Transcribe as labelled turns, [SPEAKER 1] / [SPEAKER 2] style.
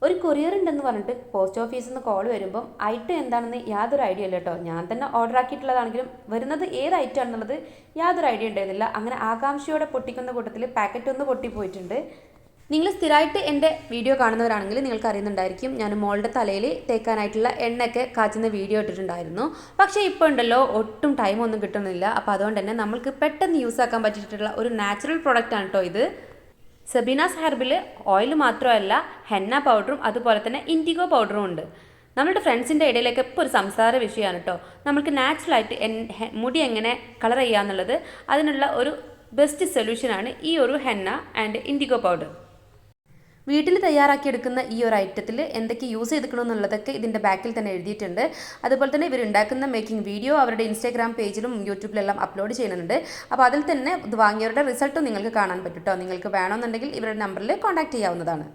[SPEAKER 1] ഒരു കൊറിയർ ഉണ്ടെന്ന് പറഞ്ഞിട്ട് പോസ്റ്റ് ഓഫീസിൽ നിന്ന് കോൾ വരുമ്പം ഐറ്റം എന്താണെന്ന് യാതൊരു ഐഡിയ ഇല്ല കേട്ടോ. ഞാൻ തന്നെ ഓർഡർ ആക്കിയിട്ടുള്ളതാണെങ്കിലും വരുന്നത് ഏത് ഐറ്റം ആണെന്നുള്ളത് യാതൊരു ഐഡിയ ഉണ്ടായിരുന്നില്ല. അങ്ങനെ ആകാംക്ഷയോടെ പൊട്ടിക്കുന്ന കൂട്ടത്തിൽ പാക്കറ്റ് ഒന്ന് പൊട്ടിപ്പോയിട്ടുണ്ട്. നിങ്ങൾ സ്ഥിരമായിട്ട് എൻ്റെ വീഡിയോ കാണുന്നവരാണെങ്കിൽ നിങ്ങൾക്ക് അറിയുന്നുണ്ടായിരിക്കും, ഞാൻ മോളുടെ തലയിൽ തേക്കാനായിട്ടുള്ള എണ്ണയൊക്കെ കാച്ചുന്ന വീഡിയോ ഇട്ടിട്ടുണ്ടായിരുന്നു. പക്ഷേ ഇപ്പോൾ ഉണ്ടല്ലോ ഒട്ടും ടൈമൊന്നും കിട്ടുന്നില്ല. അപ്പോൾ അതുകൊണ്ട് തന്നെ നമ്മൾക്ക് പെട്ടെന്ന് യൂസ് ആക്കാൻ പറ്റിയിട്ടുള്ള ഒരു നാച്ചുറൽ പ്രോഡക്റ്റാണ് കേട്ടോ ഇത്. സബീനാസ് ഹെർബിൽ ഓയിൽ മാത്രമല്ല, ഹെന്ന പൗഡറും അതുപോലെ തന്നെ ഇൻഡിഗോ പൗഡറും ഉണ്ട്. നമ്മളുടെ ഫ്രണ്ട്സിൻ്റെ ഇടയിലൊക്കെ ഇപ്പോൾ ഒരു സംസാര വിഷയമാണ് കേട്ടോ. നമുക്ക് നാച്ചുറലായിട്ട് മുടി എങ്ങനെ കളർ ചെയ്യാന്നുള്ളത്, അതിനുള്ള ഒരു ബെസ്റ്റ് സൊല്യൂഷനാണ് ഈ ഒരു ഹെന്ന ആൻഡ് ഇൻഡിഗോ പൗഡർ. വീട്ടിൽ തയ്യാറാക്കിയെടുക്കുന്ന ഈ ഒരു ഐറ്റത്തിൽ എന്തൊക്കെ യൂസ് ചെയ്തിരിക്കണമെന്നുള്ളതൊക്കെ ഇതിൻ്റെ ബാക്കിൽ തന്നെ എഴുതിയിട്ടുണ്ട്. അതുപോലെ തന്നെ ഇവരുണ്ടാക്കുന്ന മേക്കിംഗ് വീഡിയോ അവരുടെ ഇൻസ്റ്റാഗ്രാം പേജിലും യൂട്യൂബിലെല്ലാം അപ്ലോഡ് ചെയ്യുന്നുണ്ട്. അപ്പോൾ അതിൽ തന്നെ ഇത് വാങ്ങിയവരുടെ റിസൾട്ടും നിങ്ങൾക്ക് കാണാൻ പറ്റും കേട്ടോ. നിങ്ങൾക്ക് വേണമെന്നുണ്ടെങ്കിൽ ഇവരുടെ നമ്പറിൽ കോൺടാക്ട് ചെയ്യാവുന്നതാണ്.